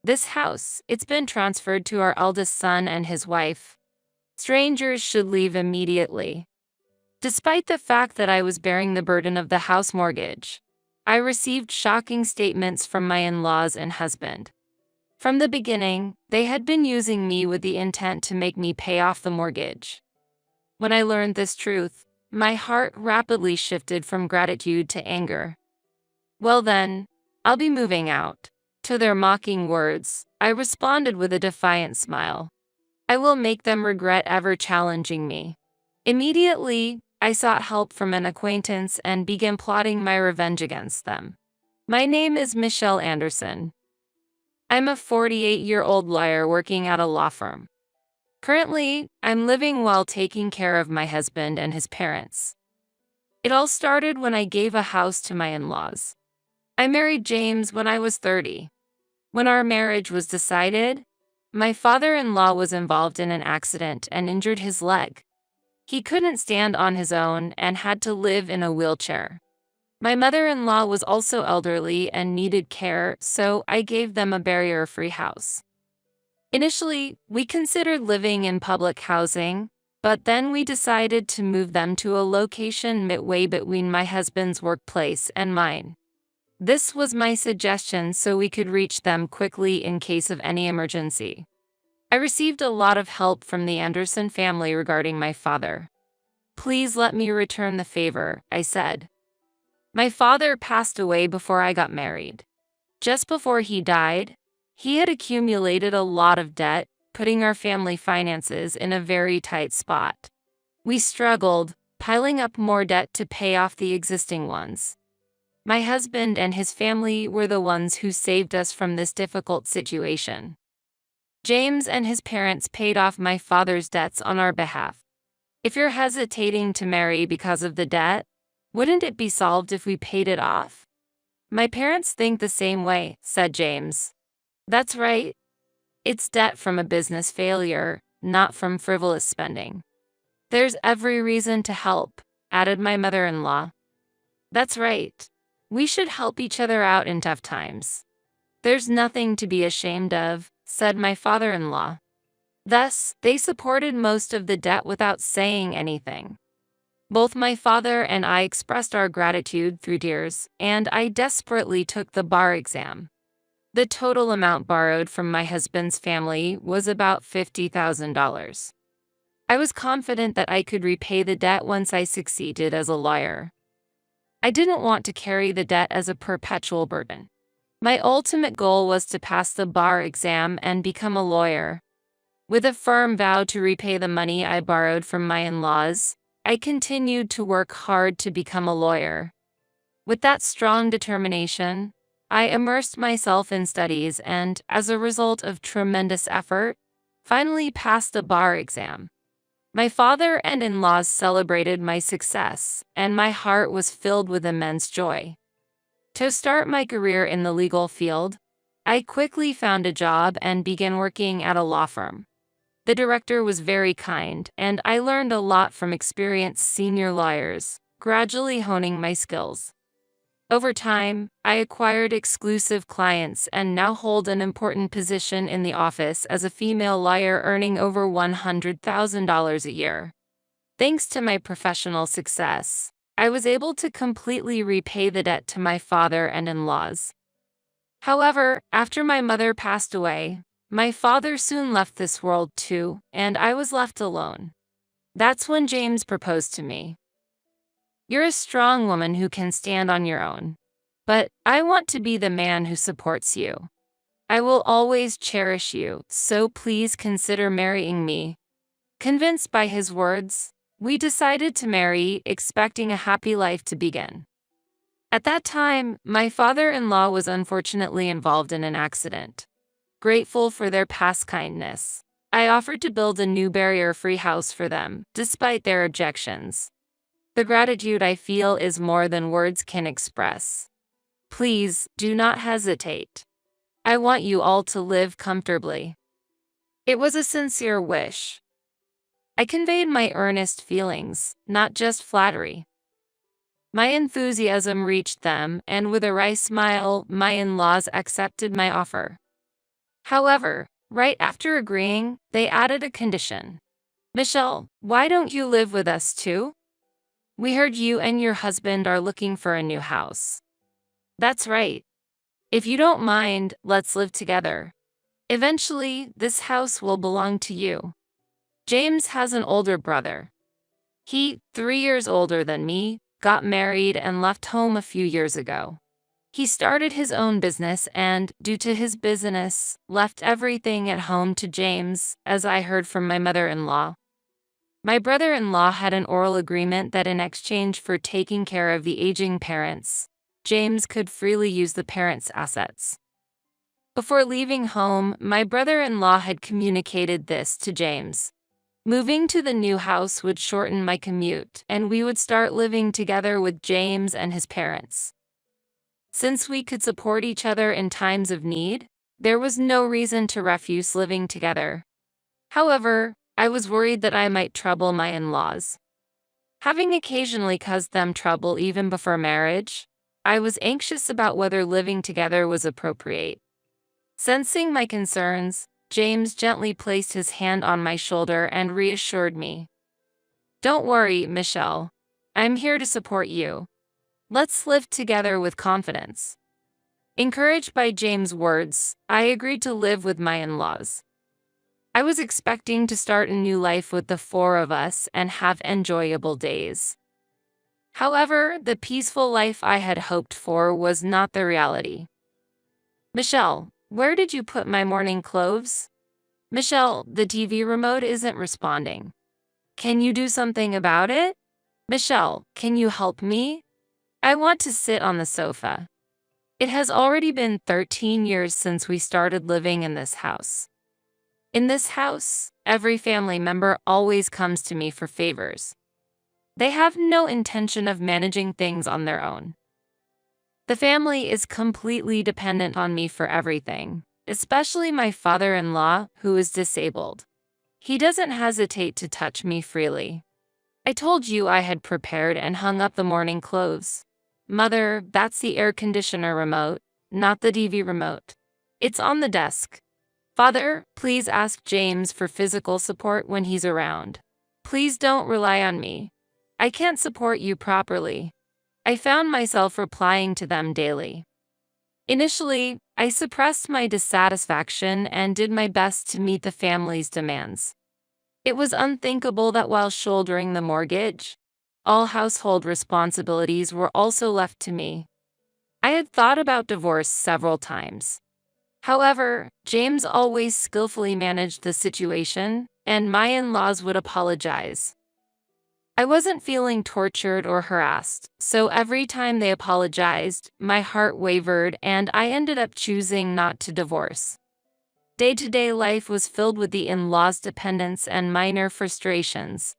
This house, it's been transferred to our eldest son and his wife. Strangers should leave immediately. Despite the fact that I was bearing the burden of the house mortgage, I received shocking statements from my in-laws and husband. From the beginning, they had been using me with the intent to make me pay off the mortgage. When I learned this truth, my heart rapidly shifted from gratitude to anger. "Well then, I'll be moving out." To their mocking words, I responded with a defiant smile. "I will make them regret ever challenging me." Immediately, I sought help from an acquaintance and began plotting my revenge against them. My name is Michelle Anderson. I'm a 48-year-old lawyer working at a law firm. Currently, I'm living while taking care of my husband and his parents. It all started when I gave a house to my in-laws. I married James when I was 30. When our marriage was decided, my father-in-law was involved in an accident and injured his leg. He couldn't stand on his own and had to live in a wheelchair. My mother-in-law was also elderly and needed care, so I gave them a barrier-free house. Initially, we considered living in public housing, but then we decided to move them to a location midway between my husband's workplace and mine. This was my suggestion so we could reach them quickly in case of any emergency. I received a lot of help from the Anderson family regarding my father. "Please let me return the favor," I said. "My father passed away before I got married. Just before he died, he had accumulated a lot of debt, putting our family finances in a very tight spot. We struggled, piling up more debt to pay off the existing ones. My husband and his family were the ones who saved us from this difficult situation. James and his parents paid off my father's debts on our behalf. If you're hesitating to marry because of the debt, wouldn't it be solved if we paid it off?" "My parents think the same way," said James. "That's right. It's debt from a business failure, not from frivolous spending." "There's every reason to help," added my mother-in-law. "That's right. We should help each other out in tough times." "There's nothing to be ashamed of," said my father-in-law. Thus, they supported most of the debt without saying anything. Both my father and I expressed our gratitude through tears, and I desperately took the bar exam. The total amount borrowed from my husband's family was about $50,000. I was confident that I could repay the debt once I succeeded as a lawyer. I didn't want to carry the debt as a perpetual burden. My ultimate goal was to pass the bar exam and become a lawyer. With a firm vow to repay the money I borrowed from my in-laws, I continued to work hard to become a lawyer. With that strong determination, I immersed myself in studies and, as a result of tremendous effort, finally passed the bar exam. My father and in-laws celebrated my success, and my heart was filled with immense joy. To start my career in the legal field, I quickly found a job and began working at a law firm. The director was very kind, and I learned a lot from experienced senior lawyers, gradually honing my skills. Over time, I acquired exclusive clients and now hold an important position in the office as a female lawyer earning over $100,000 a year. Thanks to my professional success, I was able to completely repay the debt to my father and in-laws. However, after my mother passed away, my father soon left this world too, and I was left alone. That's when James proposed to me. "You're a strong woman who can stand on your own. But I want to be the man who supports you. I will always cherish you, so please consider marrying me." Convinced by his words, we decided to marry, expecting a happy life to begin. At that time, my father-in-law was unfortunately involved in an accident. Grateful for their past kindness, I offered to build a new barrier-free house for them, despite their objections. The gratitude I feel is more than words can express. Please, do not hesitate. I want you all to live comfortably. It was a sincere wish. I conveyed my earnest feelings, not just flattery. My enthusiasm reached them, and with a wry smile, my in-laws accepted my offer. However, right after agreeing, they added a condition. Michelle, why don't you live with us too? We heard you and your husband are looking for a new house. That's right. If you don't mind, let's live together. Eventually, this house will belong to you. James has an older brother. He, 3 years older than me, got married and left home a few years ago. He started his own business and, due to his business, left everything at home to James, as I heard from my mother-in-law. My brother-in-law had an oral agreement that in exchange for taking care of the aging parents, James could freely use the parents' assets. Before leaving home, my brother-in-law had communicated this to James. Moving to the new house would shorten my commute, and we would start living together with James and his parents. Since we could support each other in times of need, there was no reason to refuse living together. However, I was worried that I might trouble my in-laws. Having occasionally caused them trouble even before marriage, I was anxious about whether living together was appropriate. Sensing my concerns, James gently placed his hand on my shoulder and reassured me. Don't worry, Michelle. I'm here to support you. Let's live together with confidence. Encouraged by James' words, I agreed to live with my in-laws. I was expecting to start a new life with the four of us and have enjoyable days. However, the peaceful life I had hoped for was not the reality. Michelle, where did you put my morning clothes? Michelle, the TV remote isn't responding. Can you do something about it? Michelle, can you help me? I want to sit on the sofa. It has already been 13 years since we started living in this house. In this house, every family member always comes to me for favors. They have no intention of managing things on their own. The family is completely dependent on me for everything, especially my father-in-law, who is disabled. He doesn't hesitate to touch me freely. I told you I had prepared and hung up the morning clothes. Mother, that's the air conditioner remote, not the TV remote. It's on the desk. Father, please ask James for physical support when he's around. Please don't rely on me. I can't support you properly. I found myself replying to them daily. Initially, I suppressed my dissatisfaction and did my best to meet the family's demands. It was unthinkable that while shouldering the mortgage, all household responsibilities were also left to me. I had thought about divorce several times. However, James always skillfully managed the situation, and my in-laws would apologize. I wasn't feeling tortured or harassed, so every time they apologized, my heart wavered and I ended up choosing not to divorce. Day-to-day life was filled with the in-laws' dependence and minor frustrations.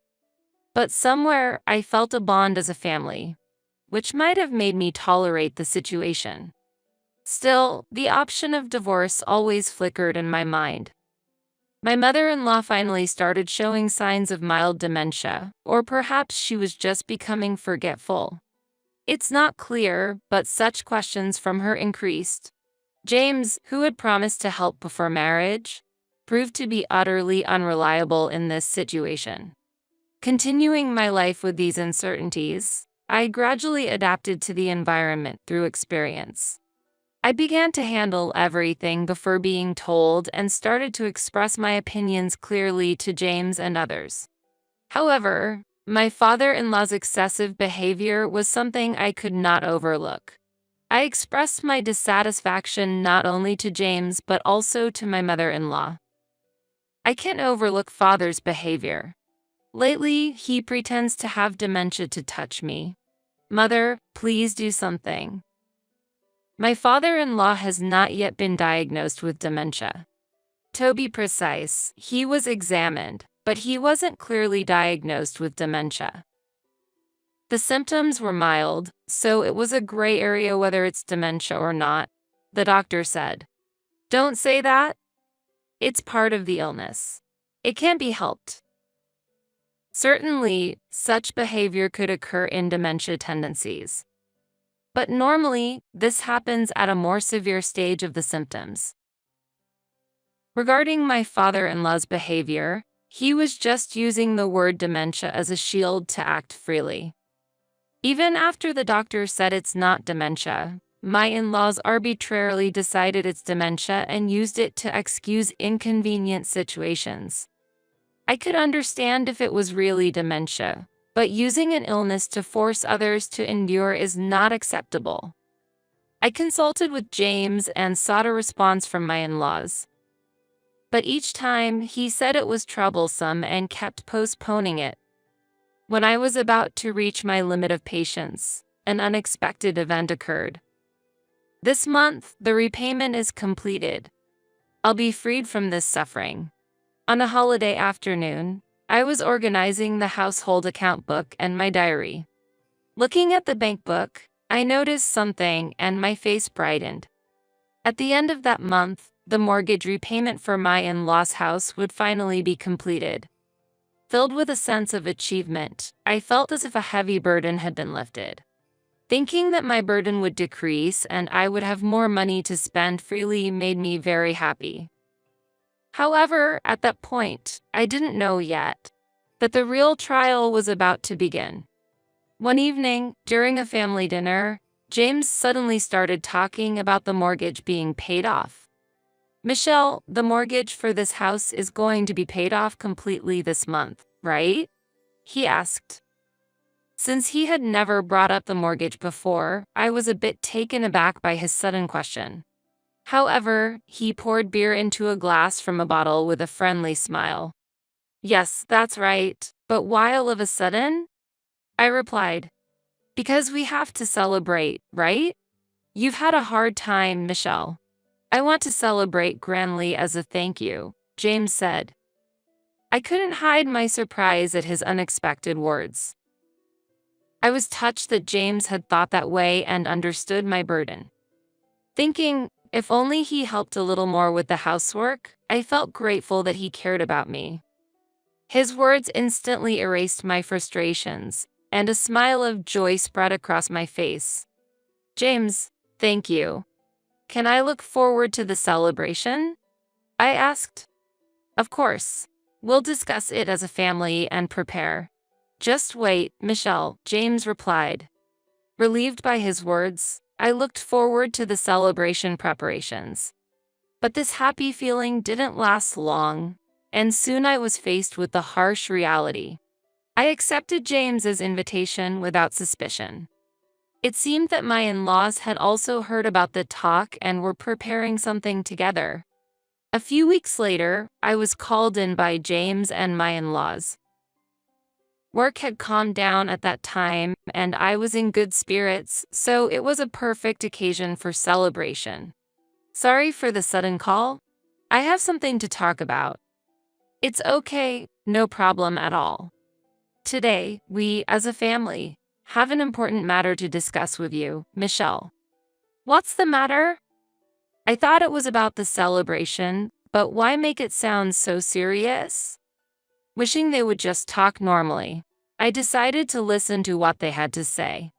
But somewhere, I felt a bond as a family, which might have made me tolerate the situation. Still, the option of divorce always flickered in my mind. My mother-in-law finally started showing signs of mild dementia, or perhaps she was just becoming forgetful. It's not clear, but such questions from her increased. James, who had promised to help before marriage, proved to be utterly unreliable in this situation. Continuing my life with these uncertainties, I gradually adapted to the environment through experience. I began to handle everything before being told and started to express my opinions clearly to James and others. However, my father-in-law's excessive behavior was something I could not overlook. I expressed my dissatisfaction not only to James but also to my mother-in-law. I can't overlook father's behavior. Lately, he pretends to have dementia to touch me. Mother, please do something. My father-in-law has not yet been diagnosed with dementia. To be precise, he was examined, but he wasn't clearly diagnosed with dementia. The symptoms were mild, so it was a gray area whether it's dementia or not, the doctor said. Don't say that. It's part of the illness. It can't be helped. Certainly, such behavior could occur in dementia tendencies. But normally, this happens at a more severe stage of the symptoms. Regarding my father-in-law's behavior, he was just using the word dementia as a shield to act freely. Even after the doctor said it's not dementia, my in-laws arbitrarily decided it's dementia and used it to excuse inconvenient situations. I could understand if it was really dementia, but using an illness to force others to endure is not acceptable. I consulted with James and sought a response from my in-laws. But each time, he said it was troublesome and kept postponing it. When I was about to reach my limit of patience, an unexpected event occurred. This month, the repayment is completed. I'll be freed from this suffering. On a holiday afternoon, I was organizing the household account book and my diary. Looking at the bank book, I noticed something and my face brightened. At the end of that month, the mortgage repayment for my in-laws' house would finally be completed. Filled with a sense of achievement, I felt as if a heavy burden had been lifted. Thinking that my burden would decrease and I would have more money to spend freely made me very happy. However, at that point, I didn't know yet that the real trial was about to begin. One evening, during a family dinner, James suddenly started talking about the mortgage being paid off. "Michelle, the mortgage for this house is going to be paid off completely this month, right?" he asked. Since he had never brought up the mortgage before, I was a bit taken aback by his sudden question. However, he poured beer into a glass from a bottle with a friendly smile. "Yes, that's right, but why all of a sudden?" I replied. "Because we have to celebrate, right? You've had a hard time, Michelle. I want to celebrate grandly as a thank you," James said. I couldn't hide my surprise at his unexpected words. I was touched that James had thought that way and understood my burden. Thinking, if only he helped a little more with the housework, I felt grateful that he cared about me. His words instantly erased my frustrations, and a smile of joy spread across my face. "James, thank you. Can I look forward to the celebration?" I asked. "Of course. We'll discuss it as a family and prepare." "Just wait, Michelle," James replied. Relieved by his words, I looked forward to the celebration preparations. But this happy feeling didn't last long, and soon I was faced with the harsh reality. I accepted James's invitation without suspicion. It seemed that my in-laws had also heard about the talk and were preparing something together. A few weeks later, I was called in by James and my in-laws. Work had calmed down at that time, and I was in good spirits, so it was a perfect occasion for celebration. "Sorry for the sudden call. I have something to talk about." "It's okay, no problem at all. Today, we, as a family, have an important matter to discuss with you, Michelle." "What's the matter?" I thought it was about the celebration, but why make it sound so serious? Wishing they would just talk normally, I decided to listen to what they had to say.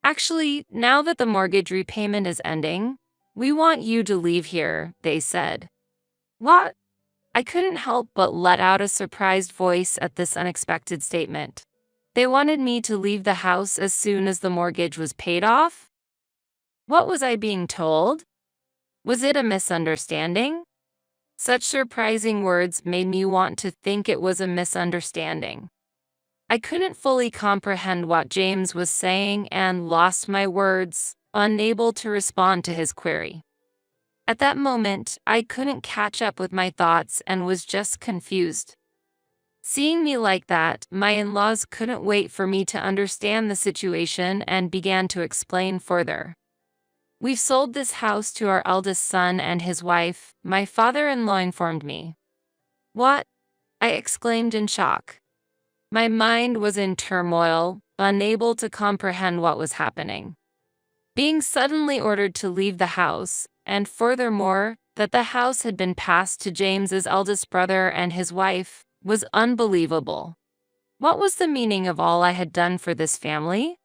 "Actually, now that the mortgage repayment is ending, we want you to leave here," they said. "What?" I couldn't help but let out a surprised voice at this unexpected statement. They wanted me to leave the house as soon as the mortgage was paid off? What was I being told? Was it a misunderstanding? Such surprising words made me want to think it was a misunderstanding. I couldn't fully comprehend what James was saying and lost my words, unable to respond to his query. At that moment, I couldn't catch up with my thoughts and was just confused. Seeing me like that, my in-laws couldn't wait for me to understand the situation and began to explain further. "We've sold this house to our eldest son and his wife," my father-in-law informed me. "What?" I exclaimed in shock. My mind was in turmoil, unable to comprehend what was happening. Being suddenly ordered to leave the house, and furthermore, that the house had been passed to James's eldest brother and his wife, was unbelievable. What was the meaning of all I had done for this family?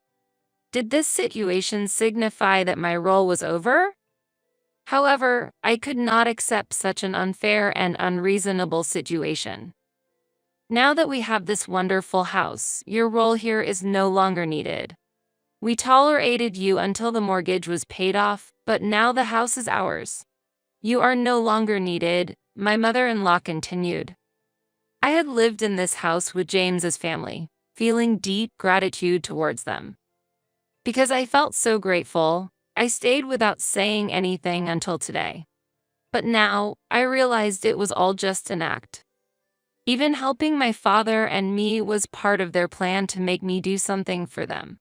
Did this situation signify that my role was over? However, I could not accept such an unfair and unreasonable situation. Now that we have this wonderful house, your role here is no longer needed. We tolerated you until the mortgage was paid off, but now the house is ours. You are no longer needed, my mother-in-law continued. I had lived in this house with James's family, feeling deep gratitude towards them. Because I felt so grateful, I stayed without saying anything until today. But now, I realized it was all just an act. Even helping my father and me was part of their plan to make me do something for them.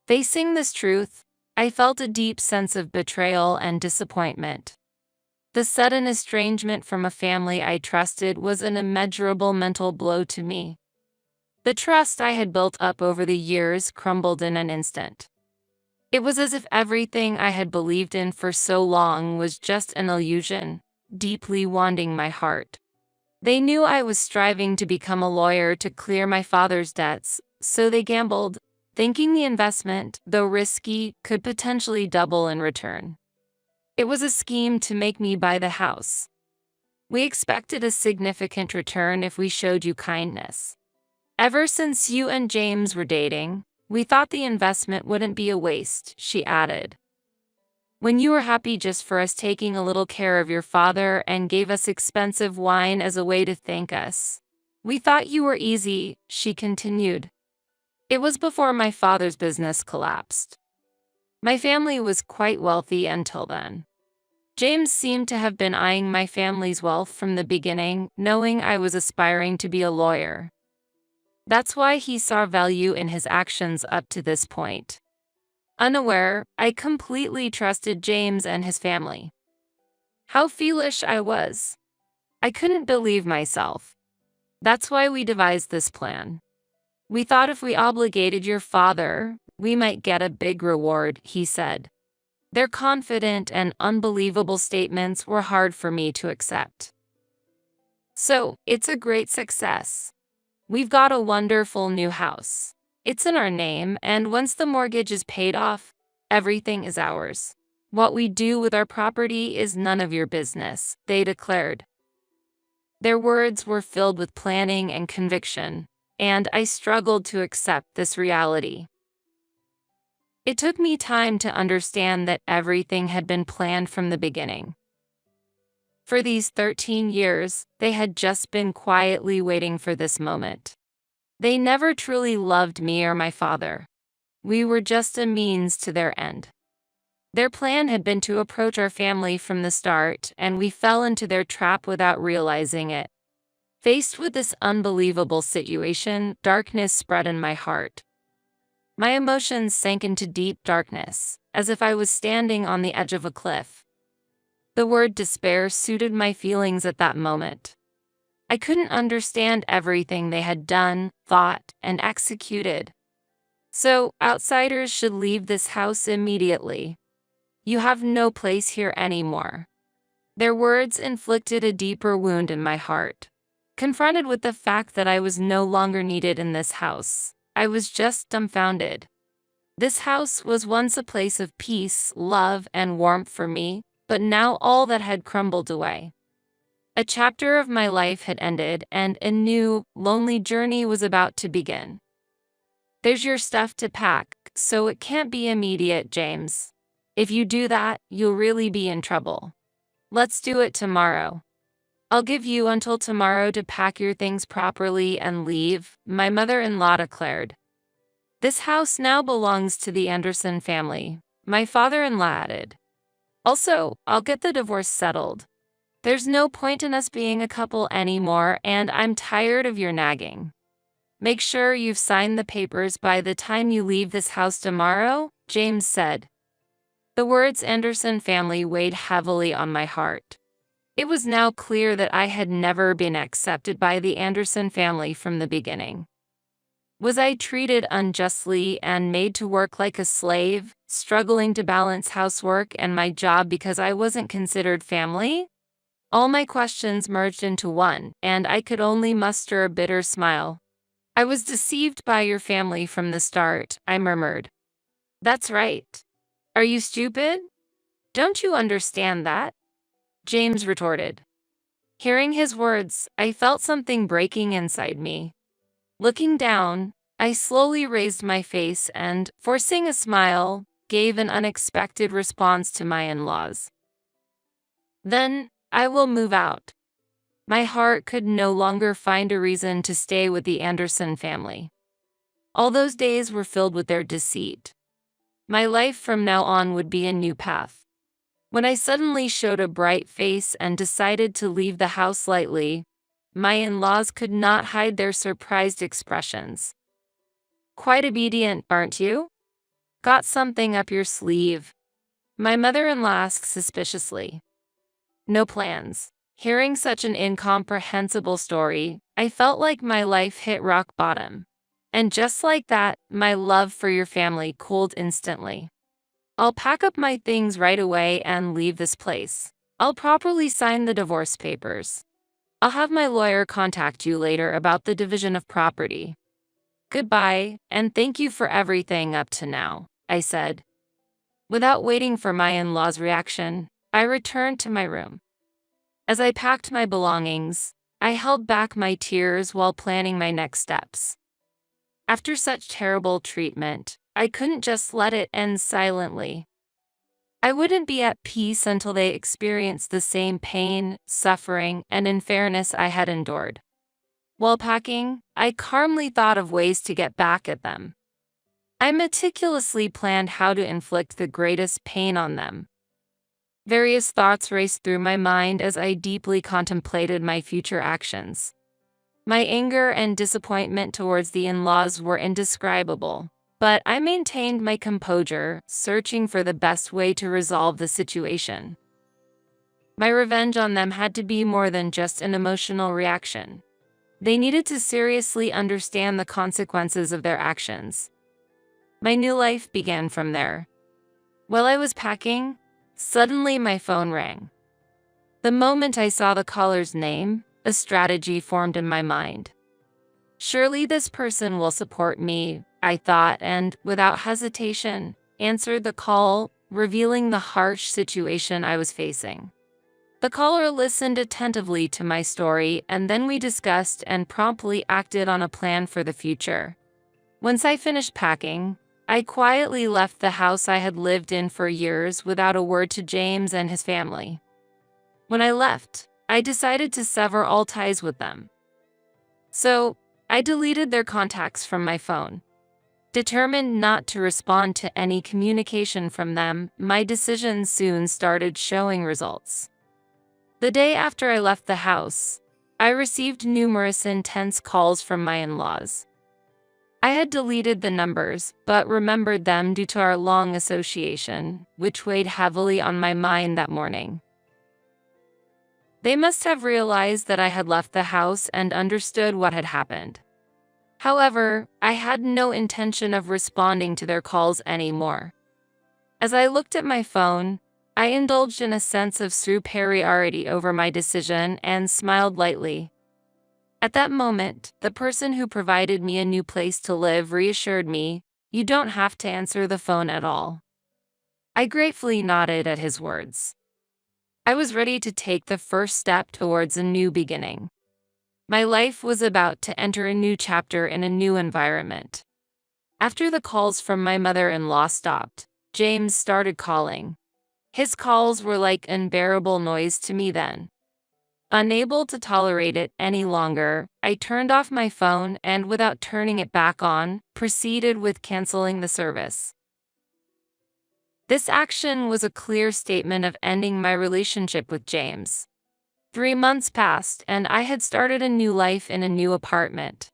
Facing this truth, I felt a deep sense of betrayal and disappointment. The sudden estrangement from a family I trusted was an immeasurable mental blow to me. The trust I had built up over the years crumbled in an instant. It was as if everything I had believed in for so long was just an illusion, deeply wounding my heart. They knew I was striving to become a lawyer to clear my father's debts, so they gambled, thinking the investment, though risky, could potentially double in return. It was a scheme to make me buy the house. We expected a significant return if we showed you kindness. Ever since you and James were dating, we thought the investment wouldn't be a waste, she added. When you were happy just for us taking a little care of your father and gave us expensive wine as a way to thank us. We thought you were easy, she continued. It was before my father's business collapsed. My family was quite wealthy until then. James seemed to have been eyeing my family's wealth from the beginning, knowing I was aspiring to be a lawyer. That's why he saw value in his actions up to this point. Unaware, I completely trusted James and his family. How foolish I was. I couldn't believe myself. That's why we devised this plan. We thought if we obligated your father, we might get a big reward, he said. Their confident and unbelievable statements were hard for me to accept. So, it's a great success. We've got a wonderful new house. It's in our name, and once the mortgage is paid off, everything is ours. What we do with our property is none of your business, they declared. Their words were filled with planning and conviction, and I struggled to accept this reality. It took me time to understand that everything had been planned from the beginning. For these 13 years, they had just been quietly waiting for this moment. They never truly loved me or my father. We were just a means to their end. Their plan had been to approach our family from the start, and we fell into their trap without realizing it. Faced with this unbelievable situation, darkness spread in my heart. My emotions sank into deep darkness, as if I was standing on the edge of a cliff. The word despair suited my feelings at that moment. I couldn't understand everything they had done, thought, and executed. So, outsiders should leave this house immediately. You have no place here anymore. Their words inflicted a deeper wound in my heart. Confronted with the fact that I was no longer needed in this house, I was just dumbfounded. This house was once a place of peace, love, and warmth for me, but now all that had crumbled away. A chapter of my life had ended, and a new, lonely journey was about to begin. There's your stuff to pack, so it can't be immediate, James. If you do that, you'll really be in trouble. Let's do it tomorrow. I'll give you until tomorrow to pack your things properly and leave, my mother-in-law declared. This house now belongs to the Anderson family, my father-in-law added. Also, I'll get the divorce settled. There's no point in us being a couple anymore, and I'm tired of your nagging. Make sure you've signed the papers by the time you leave this house tomorrow, James said. The words Anderson family weighed heavily on my heart. It was now clear that I had never been accepted by the Anderson family from the beginning. Was I treated unjustly and made to work like a slave, struggling to balance housework and my job because I wasn't considered family? All my questions merged into one, and I could only muster a bitter smile. I was deceived by your family from the start, I murmured. That's right. Are you stupid? Don't you understand that? James retorted. Hearing his words, I felt something breaking inside me. Looking down, I slowly raised my face and, forcing a smile, gave an unexpected response to my in-laws. Then, I will move out. My heart could no longer find a reason to stay with the Anderson family. All those days were filled with their deceit. My life from now on would be a new path. When I suddenly showed a bright face and decided to leave the house lightly, my in-laws could not hide their surprised expressions. Quite obedient, aren't you? Got something up your sleeve? My mother-in-law asked suspiciously. No plans. Hearing such an incomprehensible story, I felt like my life hit rock bottom. And just like that, my love for your family cooled instantly. I'll pack up my things right away and leave this place. I'll properly sign the divorce papers. I'll have my lawyer contact you later about the division of property. Goodbye, and thank you for everything up to now, I said. Without waiting for my in-law's reaction, I returned to my room. As I packed my belongings, I held back my tears while planning my next steps. After such terrible treatment, I couldn't just let it end silently. I wouldn't be at peace until they experienced the same pain, suffering, and unfairness I had endured. While packing, I calmly thought of ways to get back at them. I meticulously planned how to inflict the greatest pain on them. Various thoughts raced through my mind as I deeply contemplated my future actions. My anger and disappointment towards the in-laws were indescribable, but I maintained my composure, searching for the best way to resolve the situation. My revenge on them had to be more than just an emotional reaction. They needed to seriously understand the consequences of their actions. My new life began from there. While I was packing, suddenly my phone rang. The moment I saw the caller's name, a strategy formed in my mind. Surely this person will support me, I thought, and, without hesitation, answered the call, revealing the harsh situation I was facing. The caller listened attentively to my story, and then we discussed and promptly acted on a plan for the future. Once I finished packing, I quietly left the house I had lived in for years without a word to James and his family. When I left, I decided to sever all ties with them. So, I deleted their contacts from my phone. Determined not to respond to any communication from them, my decision soon started showing results. The day after I left the house, I received numerous intense calls from my in-laws. I had deleted the numbers, but remembered them due to our long association, which weighed heavily on my mind that morning. They must have realized that I had left the house and understood what had happened. However, I had no intention of responding to their calls anymore. As I looked at my phone, I indulged in a sense of superiority over my decision and smiled lightly. At that moment, the person who provided me a new place to live reassured me, "You don't have to answer the phone at all." I gratefully nodded at his words. I was ready to take the first step towards a new beginning. My life was about to enter a new chapter in a new environment. After the calls from my mother-in-law stopped, James started calling. His calls were like unbearable noise to me then. Unable to tolerate it any longer, I turned off my phone and, without turning it back on, proceeded with canceling the service. This action was a clear statement of ending my relationship with James. 3 months passed, and I had started a new life in a new apartment.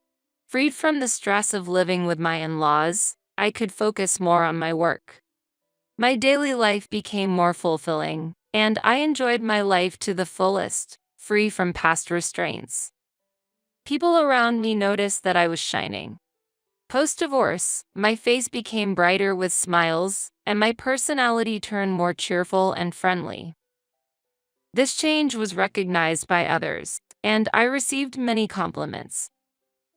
Freed from the stress of living with my in-laws, I could focus more on my work. My daily life became more fulfilling, and I enjoyed my life to the fullest, free from past restraints. People around me noticed that I was shining. Post-divorce, my face became brighter with smiles, and my personality turned more cheerful and friendly. This change was recognized by others, and I received many compliments.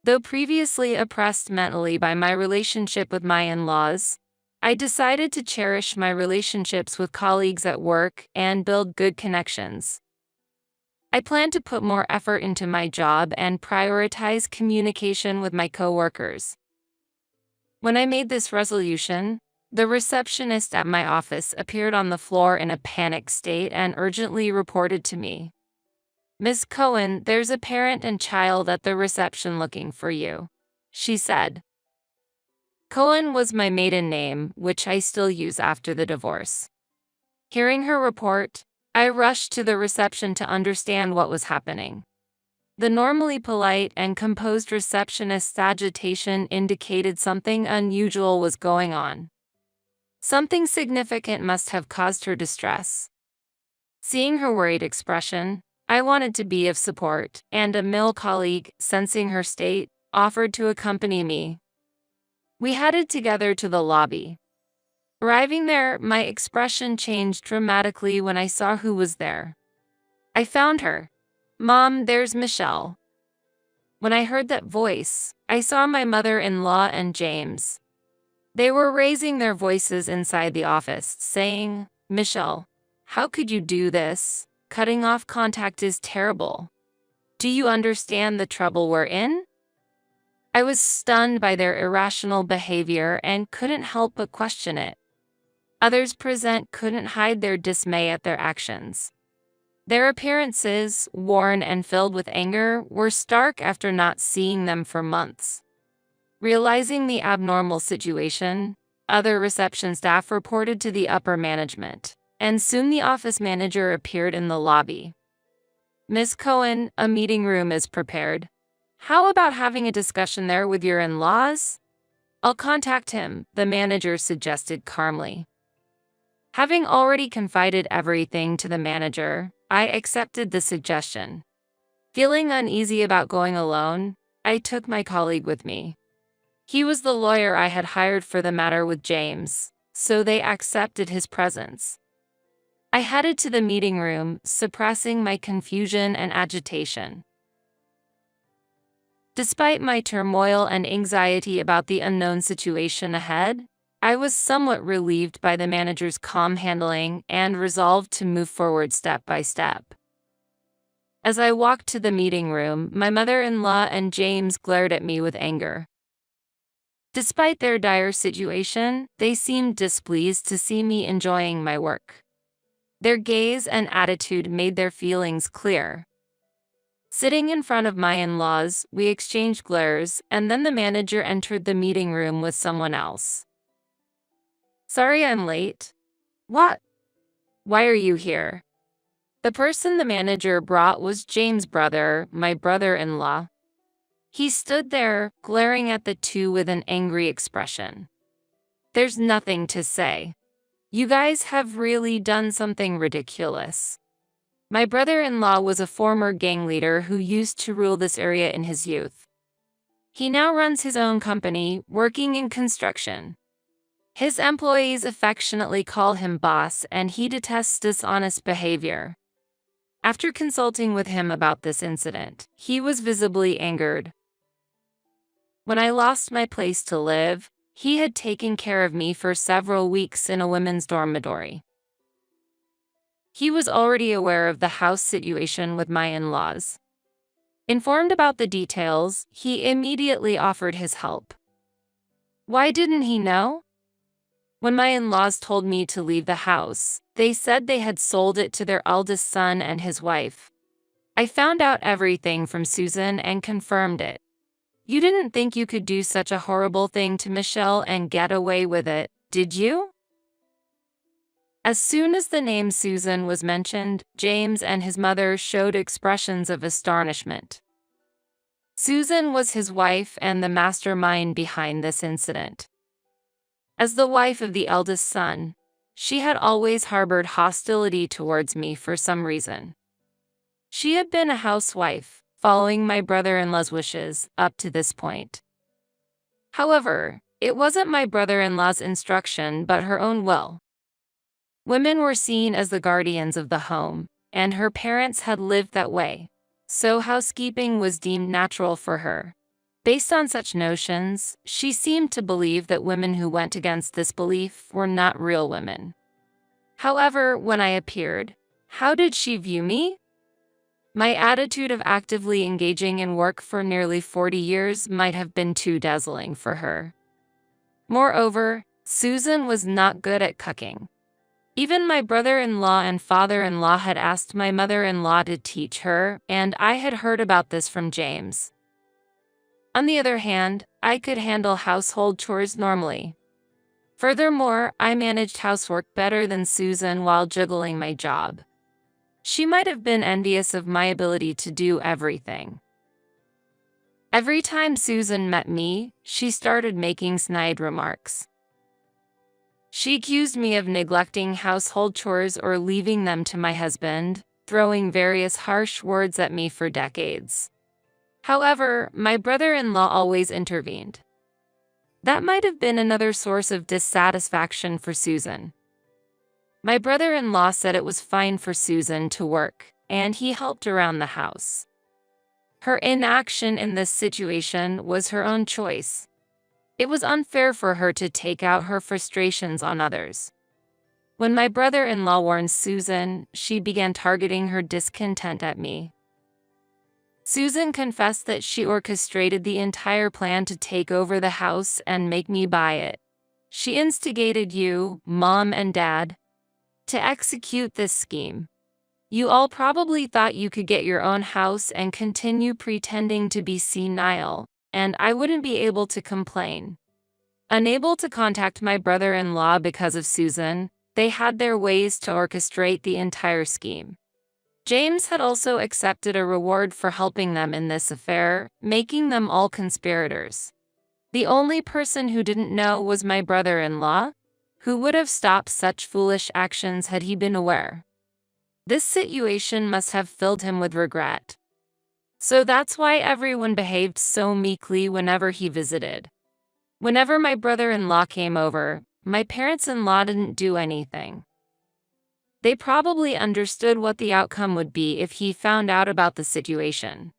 Though previously oppressed mentally by my relationship with my in-laws, I decided to cherish my relationships with colleagues at work and build good connections. I plan to put more effort into my job and prioritize communication with my coworkers. When I made this resolution, the receptionist at my office appeared on the floor in a panicked state and urgently reported to me. "Miss Cohen, there's a parent and child at the reception looking for you," she said. Cohen was my maiden name, which I still use after the divorce. Hearing her report, I rushed to the reception to understand what was happening. The normally polite and composed receptionist's agitation indicated something unusual was going on. Something significant must have caused her distress. Seeing her worried expression, I wanted to be of support, and a male colleague, sensing her state, offered to accompany me. We headed together to the lobby. Arriving there, my expression changed dramatically when I saw who was there. I found her. "Mom, there's Michelle." When I heard that voice, I saw my mother-in-law and James. They were raising their voices inside the office, saying, "Michelle, how could you do this? Cutting off contact is terrible. Do you understand the trouble we're in?" I was stunned by their irrational behavior and couldn't help but question it. Others present couldn't hide their dismay at their actions. Their appearances, worn and filled with anger, were stark after not seeing them for months. Realizing the abnormal situation, other reception staff reported to the upper management, and soon the office manager appeared in the lobby. "Miss Cohen, a meeting room is prepared. How about having a discussion there with your in-laws?" "I'll contact him," the manager suggested calmly. Having already confided everything to the manager, I accepted the suggestion. Feeling uneasy about going alone, I took my colleague with me. He was the lawyer I had hired for the matter with James, so they accepted his presence. I headed to the meeting room, suppressing my confusion and agitation. Despite my turmoil and anxiety about the unknown situation ahead, I was somewhat relieved by the manager's calm handling and resolved to move forward step by step. As I walked to the meeting room, my mother-in-law and James glared at me with anger. Despite their dire situation, they seemed displeased to see me enjoying my work. Their gaze and attitude made their feelings clear. Sitting in front of my in-laws, we exchanged glares, and then the manager entered the meeting room with someone else. "Sorry I'm late." "What? Why are you here?" The person the manager brought was James' brother, my brother-in-law. He stood there, glaring at the two with an angry expression. "There's nothing to say. You guys have really done something ridiculous." My brother-in-law was a former gang leader who used to rule this area in his youth. He now runs his own company, working in construction. His employees affectionately call him boss, and he detests dishonest behavior. After consulting with him about this incident, he was visibly angered. When I lost my place to live, he had taken care of me for several weeks in a women's dormitory. He was already aware of the house situation with my in-laws. Informed about the details, he immediately offered his help. Why didn't he know? When my in-laws told me to leave the house, they said they had sold it to their eldest son and his wife. I found out everything from Susan and confirmed it. "You didn't think you could do such a horrible thing to Michelle and get away with it, did you?" As soon as the name Susan was mentioned, James and his mother showed expressions of astonishment. Susan was his wife and the mastermind behind this incident. As the wife of the eldest son, she had always harbored hostility towards me for some reason. She had been a housewife, following my brother-in-law's wishes, up to this point. However, it wasn't my brother-in-law's instruction but her own will. Women were seen as the guardians of the home, and her parents had lived that way, so housekeeping was deemed natural for her. Based on such notions, she seemed to believe that women who went against this belief were not real women. However, when I appeared, how did she view me? My attitude of actively engaging in work for nearly 40 years might have been too dazzling for her. Moreover, Susan was not good at cooking. Even my brother-in-law and father-in-law had asked my mother-in-law to teach her, and I had heard about this from James. On the other hand, I could handle household chores normally. Furthermore, I managed housework better than Susan while juggling my job. She might have been envious of my ability to do everything. Every time Susan met me, she started making snide remarks. She accused me of neglecting household chores or leaving them to my husband, throwing various harsh words at me for decades. However, my brother-in-law always intervened. That might have been another source of dissatisfaction for Susan. My brother-in-law said it was fine for Susan to work, and he helped around the house. Her inaction in this situation was her own choice. It was unfair for her to take out her frustrations on others. When my brother-in-law warned Susan, she began targeting her discontent at me. Susan confessed that she orchestrated the entire plan to take over the house and make me buy it. She instigated you, Mom and Dad, to execute this scheme. You all probably thought you could get your own house and continue pretending to be senile, and I wouldn't be able to complain. Unable to contact my brother-in-law because of Susan, they had their ways to orchestrate the entire scheme. James had also accepted a reward for helping them in this affair, making them all conspirators. The only person who didn't know was my brother-in-law, who would have stopped such foolish actions had he been aware. This situation must have filled him with regret. So that's why everyone behaved so meekly whenever he visited. Whenever my brother-in-law came over, my parents-in-law didn't do anything. They probably understood what the outcome would be if he found out about the situation.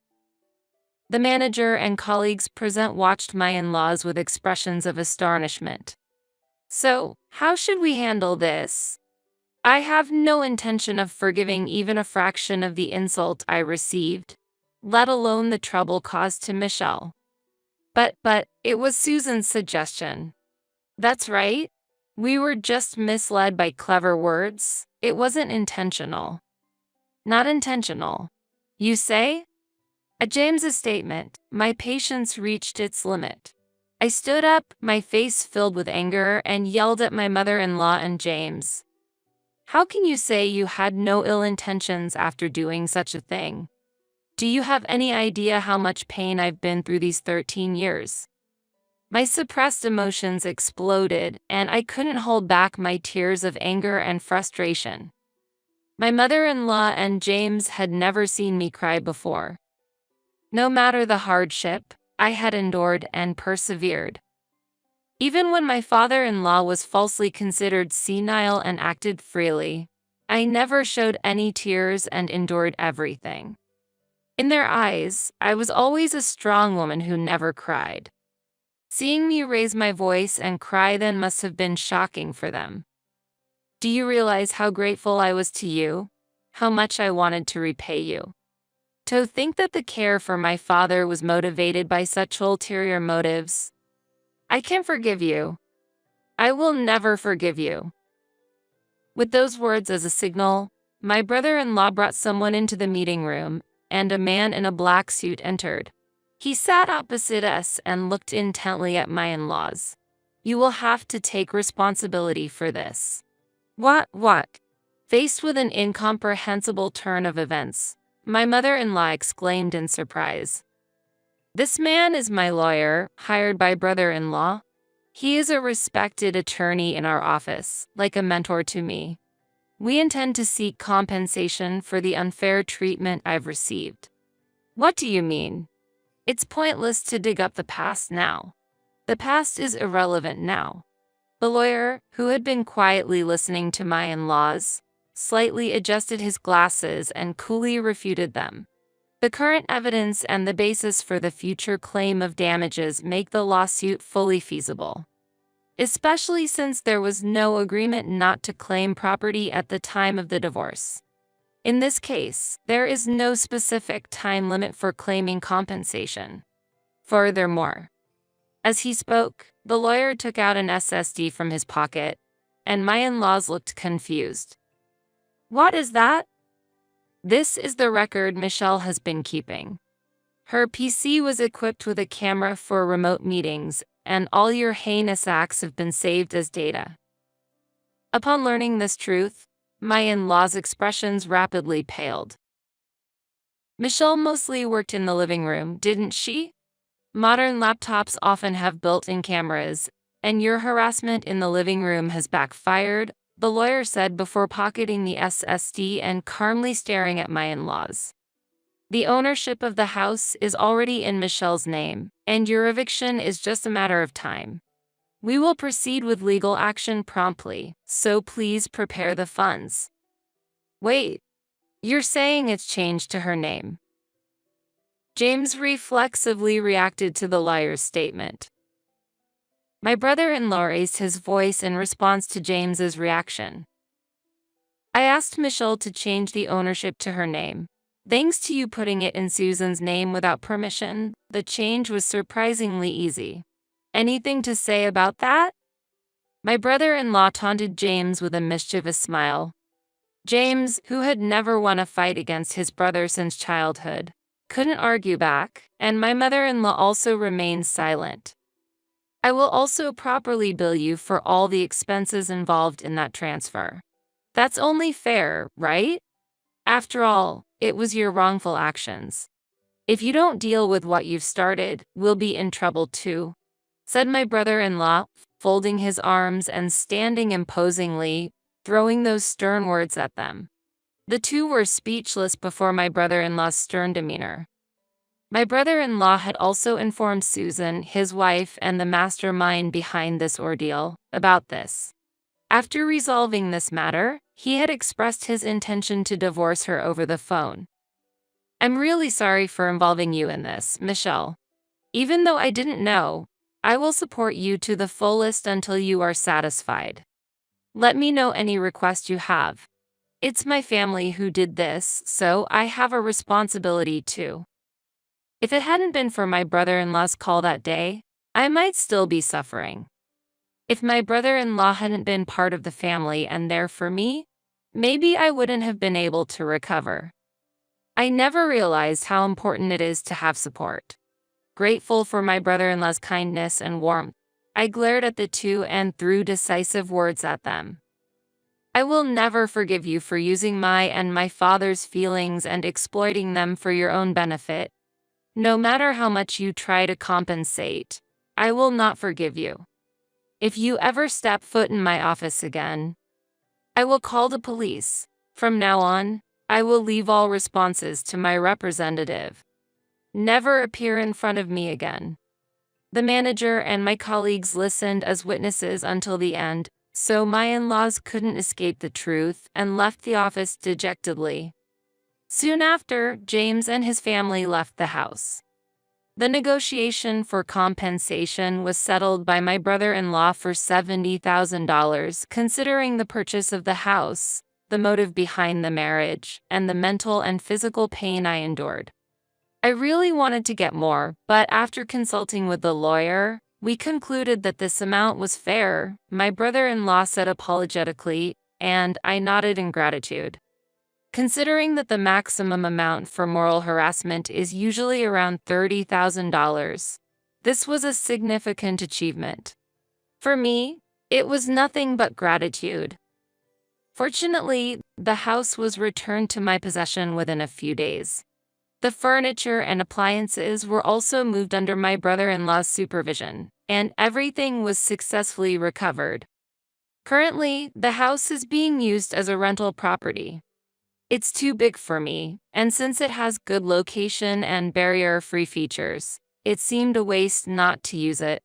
The manager and colleagues present watched my in-laws with expressions of astonishment. So, how should we handle this? I have no intention of forgiving even a fraction of the insult I received, let alone the trouble caused to Michelle. But it was Susan's suggestion. That's right. We were just misled by clever words. It wasn't intentional. Not intentional. You say? At James's statement, my patience reached its limit. I stood up, my face filled with anger, and yelled at my mother-in-law and James. How can you say you had no ill intentions after doing such a thing? Do you have any idea how much pain I've been through these 13 years? My suppressed emotions exploded, and I couldn't hold back my tears of anger and frustration. My mother-in-law and James had never seen me cry before. No matter the hardship, I had endured and persevered. Even when my father-in-law was falsely considered senile and acted freely, I never showed any tears and endured everything. In their eyes, I was always a strong woman who never cried. Seeing me raise my voice and cry then must have been shocking for them. Do you realize how grateful I was to you? How much I wanted to repay you? To think that the care for my father was motivated by such ulterior motives. I can't forgive you. I will never forgive you. With those words as a signal, my brother-in-law brought someone into the meeting room, and a man in a black suit entered. He sat opposite us and looked intently at my in-laws. You will have to take responsibility for this. What? Faced with an incomprehensible turn of events, my mother-in-law exclaimed in surprise. This man is my lawyer, hired by brother-in-law. He is a respected attorney in our office, like a mentor to me. We intend to seek compensation for the unfair treatment I've received. What do you mean? It's pointless to dig up the past now. The past is irrelevant now. The lawyer, who had been quietly listening to my in-laws, slightly adjusted his glasses and coolly refuted them. The current evidence and the basis for the future claim of damages make the lawsuit fully feasible, especially since there was no agreement not to claim property at the time of the divorce. In this case, there is no specific time limit for claiming compensation. Furthermore, as he spoke, the lawyer took out an SSD from his pocket, and my in-laws looked confused. "What is that?" "This is the record Michelle has been keeping. Her PC was equipped with a camera for remote meetings, and all your heinous acts have been saved as data." Upon learning this truth, my in-laws' expressions rapidly paled. "Michelle mostly worked in the living room, didn't she? Modern laptops often have built-in cameras, and your harassment in the living room has backfired," the lawyer said before pocketing the SSD and calmly staring at my in-laws. "The ownership of the house is already in Michelle's name, and your eviction is just a matter of time. We will proceed with legal action promptly, so please prepare the funds." "Wait, you're saying it's changed to her name?" James reflexively reacted to the lawyer's statement. My brother-in-law raised his voice in response to James's reaction. "I asked Michelle to change the ownership to her name. Thanks to you putting it in Susan's name without permission, the change was surprisingly easy. Anything to say about that?" My brother-in-law taunted James with a mischievous smile. James, who had never won a fight against his brother since childhood, couldn't argue back, and my mother-in-law also remained silent. "I will also properly bill you for all the expenses involved in that transfer. That's only fair, right? After all, it was your wrongful actions. If you don't deal with what you've started, we'll be in trouble too," said my brother-in-law, folding his arms and standing imposingly, throwing those stern words at them. The two were speechless before my brother-in-law's stern demeanor. My brother-in-law had also informed Susan, his wife and the mastermind behind this ordeal, about this. After resolving this matter, he had expressed his intention to divorce her over the phone. "I'm really sorry for involving you in this, Michelle. Even though I didn't know, I will support you to the fullest until you are satisfied. Let me know any request you have. It's my family who did this, so I have a responsibility too." If it hadn't been for my brother-in-law's call that day, I might still be suffering. If my brother-in-law hadn't been part of the family and there for me, maybe I wouldn't have been able to recover. I never realized how important it is to have support. Grateful for my brother-in-law's kindness and warmth, I glared at the two and threw decisive words at them. "I will never forgive you for using my and my father's feelings and exploiting them for your own benefit. No matter how much you try to compensate, I will not forgive you. If you ever step foot in my office again, I will call the police. From now on, I will leave all responses to my representative. Never appear in front of me again." The manager and my colleagues listened as witnesses until the end, so my in-laws couldn't escape the truth and left the office dejectedly. Soon after, James and his family left the house. The negotiation for compensation was settled by my brother-in-law for $70,000, considering the purchase of the house, the motive behind the marriage, and the mental and physical pain I endured. I really wanted to get more, but after consulting with the lawyer, we concluded that this amount was fair, my brother-in-law said apologetically, and I nodded in gratitude. Considering that the maximum amount for moral harassment is usually around $30,000, this was a significant achievement. For me, it was nothing but gratitude. Fortunately, the house was returned to my possession within a few days. The furniture and appliances were also moved under my brother-in-law's supervision, and everything was successfully recovered. Currently, the house is being used as a rental property. It's too big for me, and since it has good location and barrier-free features, it seemed a waste not to use it.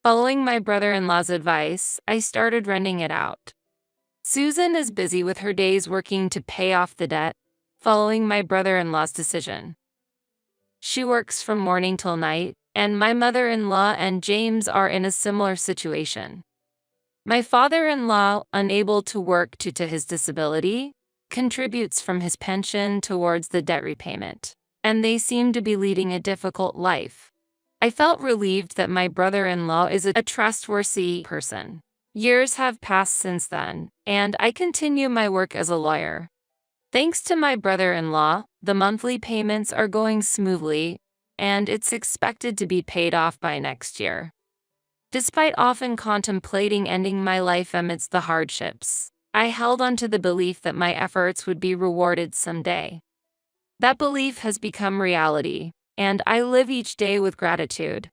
Following my brother-in-law's advice, I started renting it out. Susan is busy with her days working to pay off the debt, following my brother-in-law's decision. She works from morning till night, and my mother-in-law and James are in a similar situation. My father-in-law, unable to work due to his disability, contributes from his pension towards the debt repayment, and they seem to be leading a difficult life. I felt relieved that my brother-in-law is a trustworthy person. Years have passed since then, and I continue my work as a lawyer. Thanks to my brother-in-law, the monthly payments are going smoothly, and it's expected to be paid off by next year. Despite often contemplating ending my life amidst the hardships, I held on to the belief that my efforts would be rewarded someday. That belief has become reality, and I live each day with gratitude.